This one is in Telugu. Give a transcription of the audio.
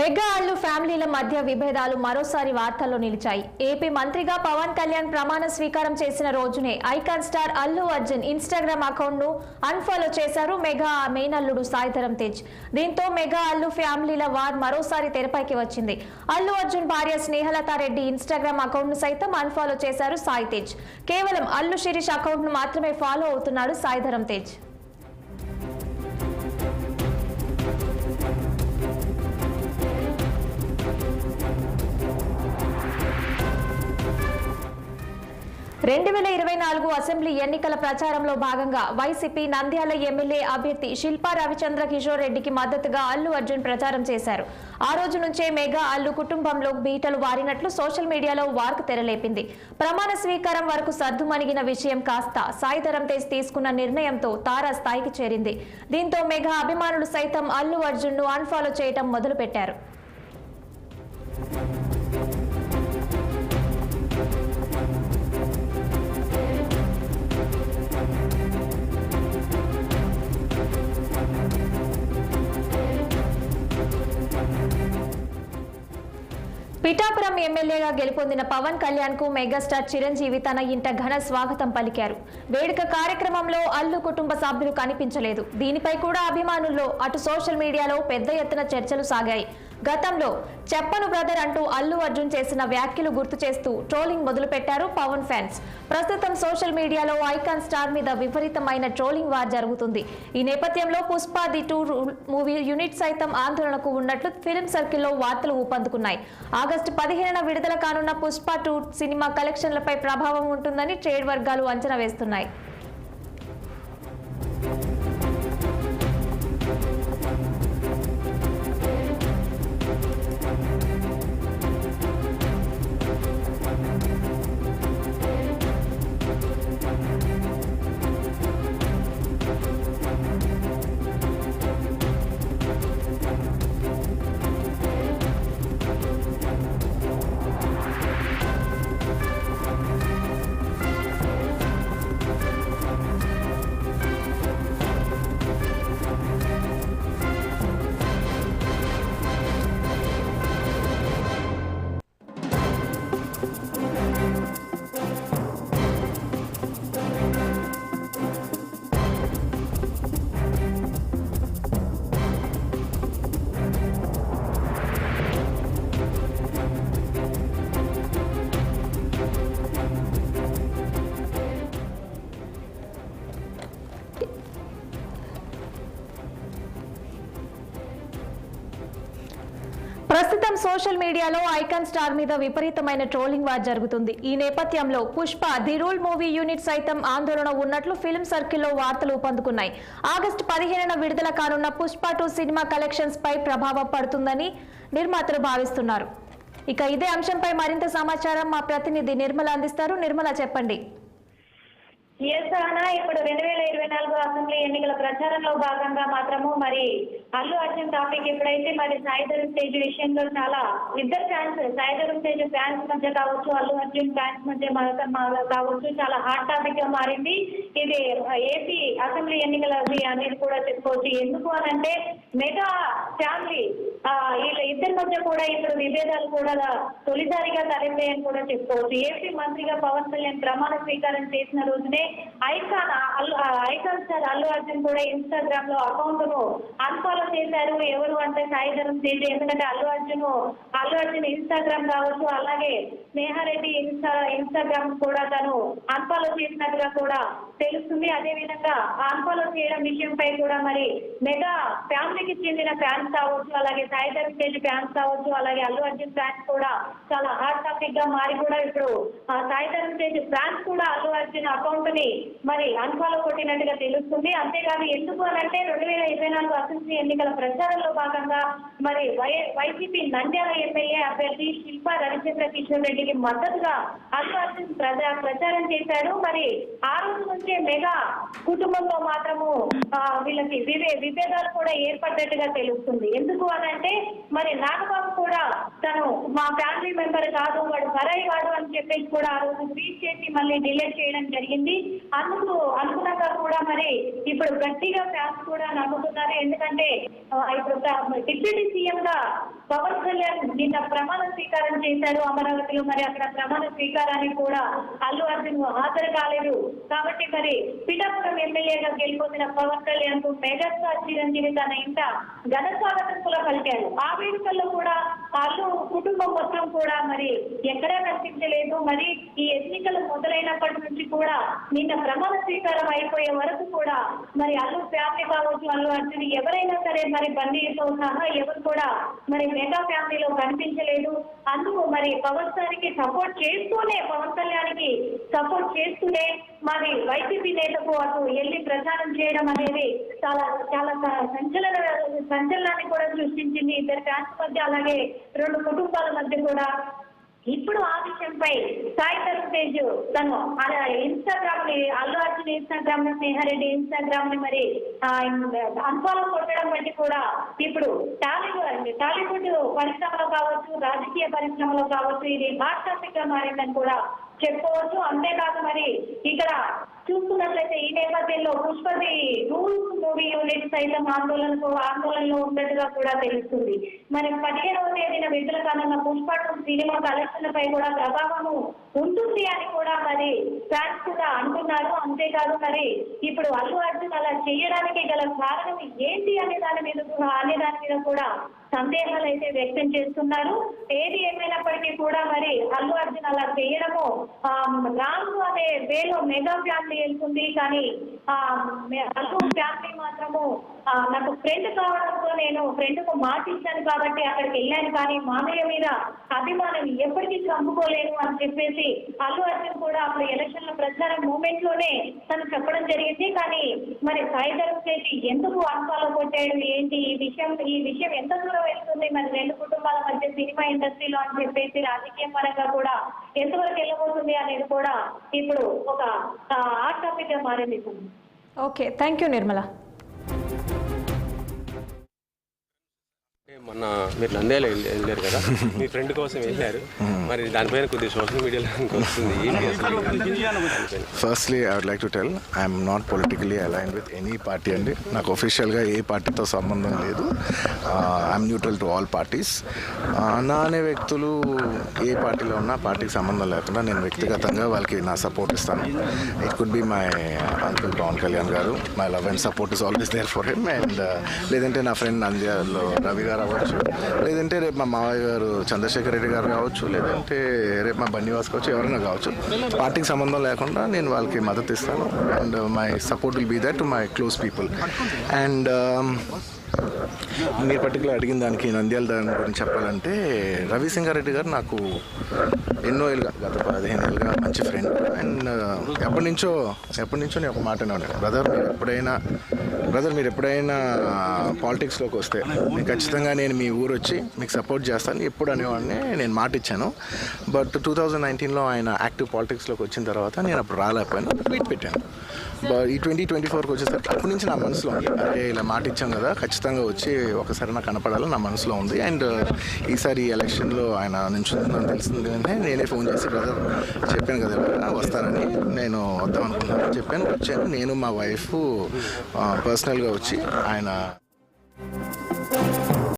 మెగా అల్లు ఫ్యామిలీల మధ్య విభేదాలు మరోసారి వార్తల్లో నిలిచాయి. ఏపీ మంత్రిగా పవన్ కళ్యాణ్ ప్రమాణ స్వీకారం చేసిన రోజునే icon star Allu Arjun Instagram account ను అన్ఫాలో చేశారు మెగా మేనల్లుడు సాయిధరం తేజ్. దీంతో మెగా అల్లు ఫ్యామిలీల వార్ మరోసారి తెరపైకి వచ్చింది. అల్లు అర్జున్ భార్య స్నేహలతారెడ్డి ఇన్స్టాగ్రామ్ అకౌంట్ ను సైతం అన్ఫాలో చేశారు సాయి తేజ్. కేవలం అల్లు శిరీష్ అకౌంట్ ను మాత్రమే ఫాలో అవుతున్నాడు సాయిధరం తేజ్. రెండు 2024 అసెంబ్లీ ఎన్నికల ప్రచారంలో భాగంగా వైసీపీ నంద్యాల ఎమ్మెల్యే అభ్యర్థి శిల్పా రవిచంద్ర కిషోర్ రెడ్డికి మద్దతుగా అల్లు అర్జున్ ప్రచారం చేశారు. ఆ రోజు నుంచే మెగా అల్లు కుటుంబంలో బీటలు వారినట్లు సోషల్ మీడియాలో వార్కు తెరలేపింది. ప్రమాణ స్వీకారం వరకు సర్దుమణిగిన విషయం కాస్త సాయిధరం తేజ్ తీసుకున్న నిర్ణయంతో తారా స్థాయికి చేరింది. దీంతో మెగా అభిమానులు సైతం అల్లు అర్జున్ ను అన్ఫాలో చేయటం మొదలుపెట్టారు. పిఠాపురం ఎమ్మెల్యేగా గెలుపొందిన పవన్ కళ్యాణ్ కు మెగాస్టార్ చిరంజీవి తన ఇంట ఘన స్వాగతం పలికారు. వేడుక కార్యక్రమంలో అల్లు కుటుంబ సభ్యులు కనిపించలేదు. దీనిపై కూడా అభిమానుల్లో అటు సోషల్ మీడియాలో పెద్ద ఎత్తున చర్చలు సాగాయి. గతంలో చెప్పను బ్రదర్ అంటూ అల్లు అర్జున్ చేసిన వ్యాఖ్యలు గుర్తు చేస్తూ ట్రోలింగ్ మొదలుపెట్టారు పవన్ ఫ్యాన్స్. ప్రస్తుతం సోషల్ మీడియాలో ఐకాన్ స్టార్ మీద విపరీతమైన ట్రోలింగ్ వార్ జరుగుతుంది. ఈ నేపథ్యంలో పుష్ప ది 2 మూవీ యూనిట్ సైతం ఆందోళనకు ఉన్నట్లు ఫిల్మ్ సర్కిల్లో వార్తలు ఊపందుకున్నాయి. ఆగస్టు 15న విడుదల కానున్న పుష్ప 2 సినిమా కలెక్షన్లపై ప్రభావం ఉంటుందని ట్రేడ్ వర్గాలు అంచనా వేస్తున్నాయి. ప్రస్తుతం సోషల్ మీడియాలో ఐకాన్ స్టార్ మీద విపరీతమైన ట్రోలింగ్ వార్ జరుగుతుంది. ఈ నేపథ్యంలో Pushpa the rule movie unit సైతం ఆందోళన ఉన్నట్లు ఫిల్మ్ సర్కిల్లో వార్తలు ఊపందుకున్నాయి. ఆగస్టు 15న విడుదల కానున్న పుష్ప 2 సినిమా కలెక్షన్స్ పై ప్రభావం పడుతుందని నిర్మాతలు భావిస్తున్నారు. ఇక ఇదే అంశంపై మరింత సమాచారం మా ప్రతినిధి నిర్మల అందిస్తారు. నిర్మల, చెప్పండి. ఇప్పుడు 2024 అసెంబ్లీ ఎన్నికల ప్రచారంలో భాగంగా మాత్రము మరి అల్లు అర్జున్ టాపిక్ ఎప్పుడైతే మరి సాయిధరం తేజ్ విషయంలో చాలా ఇద్దరు ఫ్యాన్స్, సాయిధరం తేజ్ ఫ్యాన్స్ మధ్య కావచ్చు, అల్లు అర్జున్ ఫ్యాన్స్ మధ్య కావచ్చు, చాలా హాట్ టాపిక్ గా మారింది. ఇది ఏపీ అసెంబ్లీ ఎన్నికలది అనేది కూడా చెప్పుకోవచ్చు. ఎందుకు అనంటే మెగా ఫ్యామిలీ వీళ్ళ ఇద్దరి మధ్య కూడా ఇప్పుడు విభేదాలు కూడా తొలిసారిగా తలెత్తాయని కూడా చెప్పుకోవచ్చు. ఏపీ మంత్రిగా పవన్ కళ్యాణ్ ప్రమాణ స్వీకారం చేసిన రోజునే ఐకాన్ స్టార్ అల్లు అర్జున్ కూడా ఇన్స్టాగ్రామ్ లో అకౌంట్ ను అన్ఫాలో చేశారు. ఎవరు అంటే సాయిధరం తేజ్. ఎందుకంటే అల్లు అర్జున్ ఇన్స్టాగ్రామ్ కావచ్చు, అలాగే స్నేహారెడ్డి ఇన్స్టాగ్రామ్ కూడా తను అన్ఫాలో చేసినట్టుగా కూడా తెలుస్తుంది. అదే విధంగా అన్ఫాలో చేయడం విషయంపై కూడా మరి మెగా ఫ్యామిలీకి చెందిన ఫ్యాన్స్ కావచ్చు, అలాగే సాయిధరం తేజ్ ఫ్యాన్స్ కావచ్చు, అలాగే అల్లు అర్జున్ ఫ్యాన్స్ కూడా చాలా హాట్ టాపిక్ గా మారి కూడా ఇప్పుడు సాయిధరం తేజ్ ఫ్యాన్స్ కూడా అల్లు అర్జున్ అకౌంట్ ని మరి అన్ఫాలో కొట్టినట్టుగా తెలుస్తుంది. అంతేకాదు ఎందుకు అనంటే 2024 అసెంబ్లీ ఎన్నికల ప్రచారంలో భాగంగా మరి వైసీపీ నంద్యాల ఎమ్మెల్యే అభ్యర్థి శిల్పా రవిచంద్ర కిషోర్ రెడ్డికి మద్దతుగా అల్లు అర్జున్ ప్రచారం చేశాడు. మరి ఆ రోజు నుంచే మెగా కుటుంబంలో మాత్రము వీళ్ళకి విభేదాలు కూడా ఏర్పడ్డట్టుగా తెలుస్తుంది. ఎందుకు అనంటే మరి నాగబాబు కూడా తను మా ఫ్యామిలీ మెంబర్ కాదు, వాడు పరాయి వాడు అని చెప్పేసి కూడా ఆ రోజు ట్వీట్ చేసి మళ్ళీ డిలీట్ చేయడం జరిగింది. అందుకు అనుగుణంగా కూడా మరి ఇప్పుడు గట్టిగా ఫ్యాన్స్ కూడా నమ్ముతున్నారు. ఎందుకంటే ఇప్పుడు డిప్యూటీ సీఎం గా పవన్ కళ్యాణ్ నిన్న ప్రమాణ స్వీకారం చేశారు అమరావతిలో. మరి అక్కడ ప్రమాణ స్వీకారానికి కూడా అల్లు అర్జున్ హాజరు కాలేదు. కాబట్టి మరి పిఠాపురం ఎమ్మెల్యేగా గెలుపొందిన పవన్ కళ్యాణ్ కు మెగాస్టార్ చిరంజీవి తన ఇంట ఘన స్వాగతం కూడా పలికారు. ఆ వేడుకల్లో కూడా అల్లు కుటుంబం మొత్తం కూడా మరి ఎక్కడా కనిపించలేదు. మరి ఈ ఎన్నికలు మొదలైనప్పటి నుంచి కూడా నిన్న ప్రమాణ స్వీకారం అయిపోయే వరకు కూడా మరి అల్లు ఫ్యామిలీ కావచ్చు, అల్లు అర్జున్ ఎవరైనా సరే మరి బండితో సహా ఎవరు కూడా మరి మెగా ఫ్యామిలీలో కనిపించలేదు. అందుకు మరి పవన్ సార్కి సపోర్ట్ చేస్తూనే, పవన్ కళ్యాణ్కి సపోర్ట్ చేస్తూనే మరి వైసీపీ నేతకు అటు వెళ్ళి ప్రచారం చేయడం అనేది చాలా చాలా సంచలనాన్ని కూడా సృష్టించింది ఇద్దరు ఫ్యాన్స్ మధ్య, అలాగే రెండు కుటుంబాల మధ్య కూడా. ఇప్పుడు ఆ విషయంపై సాయి తరుణ్ తేజ్ తను ఇన్స్టాగ్రామ్ ని, అల్లు అర్జున్ ఇన్స్టాగ్రామ్ ని, స్నేహారెడ్డి ఇన్స్టాగ్రామ్ ని మరి అన్ఫాలో కొట్టడం బట్టి కూడా ఇప్పుడు టాలీవుడ్ పరిశ్రమలో కావచ్చు, రాజకీయ పరిశ్రమలో కావచ్చు, ఇది హాట్ టాపిక్ గా మారిందని కూడా చెప్పుకోవచ్చు. అంతేకాదు మరి ఇక్కడ చూసుకున్నట్లయితే ఈ నేపథ్యంలో పుష్పది రూల్స్ మూవీ యూనిట్ సైతం ఆందోళనలో ఉన్నట్టుగా కూడా తెలుస్తుంది. మరి 15వ తేదీన విడుదల కానున్న పుష్ప సినిమా కలెక్షన్లపై కూడా ప్రభావము ఉంటుంది అని కూడా మరి ఫ్యాన్స్ కూడా అంటున్నారు. అంతేకాదు మరి ఇప్పుడు అల్లు అర్జున్ అలా చేయడానికి గల కారణం ఏంటి అనే దాని మీద కూడా సందేహాలు అయితే వ్యక్తం చేస్తున్నారు. ఏది ఏమైనప్పటికీ కూడా మరి అల్లు అర్జున్ అలా చేయడము రాము అనే వేలో మెగా ఫ్యామిలీ వెళ్తుంది. కానీ అల్లు ఫ్యామిలీ మాత్రము నాకు ఫ్రెండ్ కావడంతో నేను ఫ్రెండ్ కు మాటిచ్చాను కాబట్టి అక్కడికి వెళ్ళాను, కానీ మామయ్య మీద అభిమానం ఎప్పటికీ చంపుకోలేను అని చెప్పేసి అల్లు అర్జున్ కూడా అప్పుడు ఎలక్షన్ల ప్రచారం మూమెంట్ లోనే తను చెప్పడం జరిగింది. కానీ మరి సాయి తరుణ్ తేజ్ ఎందుకు అన్ఫాలో కొట్టాడు ఏంటి, ఈ విషయం ఎంత దూరం వెళ్తుంది మరి రెండు కుటుంబాల మధ్య సినిమా ఇండస్ట్రీలో అని చెప్పేసి రాజకీయ పరంగా కూడా ఎంతవరకు వెళ్ళబోతుంది అనేది కూడా ఇప్పుడు ఒక హాట్ టాపిక్ గా మారింది. Okay, thank you Nirmala. మొన్న మీరు నంద్యాల వెళ్ళారు కదా, మీ ఫ్రెండ్ కోసం వెళ్ళారు, మరి దానిపైన కొద్దిగా సోషల్ మీడియాలో వస్తుంది ఏంటి అసలు? Firstly I would like to tell I'm not politically aligned with any party అండి. నాకు ఒఫిషియల్గా ఏ పార్టీతో సంబంధం లేదు. I'm neutral to all parties. నా అనే వ్యక్తులు ఏ పార్టీలో ఉన్నా పార్టీకి సంబంధం లేకుండా నేను వ్యక్తిగతంగా వాళ్ళకి నా సపోర్ట్ ఇస్తాను. It could be my uncle Pawan Kalyan garu. My love and support is always there for him. And లేదంటే నా ఫ్రెండ్ నంద్యాలలో రవి గారు అవ్వచ్చు, లేదంటే రేపు మా మావయ్య గారు చంద్రశేఖర్ రెడ్డి గారు కావచ్చు, లేదంటే రేపు మా బన్నివాస్ కావచ్చు, ఎవరైనా కావచ్చు. పార్టీకి సంబంధం లేకుండా నేను వాళ్ళకి మద్దతు ఇస్తాను. And my support will be that to my close people. And మీరు పర్టికులర్ అడిగిన దానికి నంద్యాల దాని గురించి చెప్పాలంటే రవిసింగారెడ్డి గారు నాకు ఎన్నో ఏళ్ళుగా, గత 15 ఏళ్ళుగా మంచి ఫ్రెండ్. అండ్ ఎప్పటి నుంచో నేను ఒక మాట ఉన్నాను, బ్రదర్ మీరు ఎప్పుడైనా పాలిటిక్స్లోకి వస్తే ఖచ్చితంగా నేను మీ ఊరు వచ్చి మీకు సపోర్ట్ చేస్తాను ఎప్పుడు అనేవాడిని. నేను మాట ఇచ్చాను. బట్ 2019లో ఆయన యాక్టివ్ పాలిటిక్స్లోకి వచ్చిన తర్వాత నేను అప్పుడు రాలేకపోయాను, ట్వీట్ పెట్టాను. ఈ 2024కి వచ్చేసరికి అప్పటి నుంచి నా మనసులో ఉంది, అంటే ఇలా మాట ఇచ్చాం కదా, ఖచ్చితంగా వచ్చి ఒకసారి నాకు కనపడాలని నా మనసులో ఉంది. అండ్ ఈసారి ఈ ఎలక్షన్లో ఆయన నించుందని తెలిసింది అంటే నేనే ఫోన్ చేసి బ్రదర్ చెప్పాను కదా వస్తానని, నేను వద్దాం అనుకున్నాను చెప్పాను. వచ్చాను నేను, మా వైఫ్ పర్సనల్గా వచ్చి ఆయన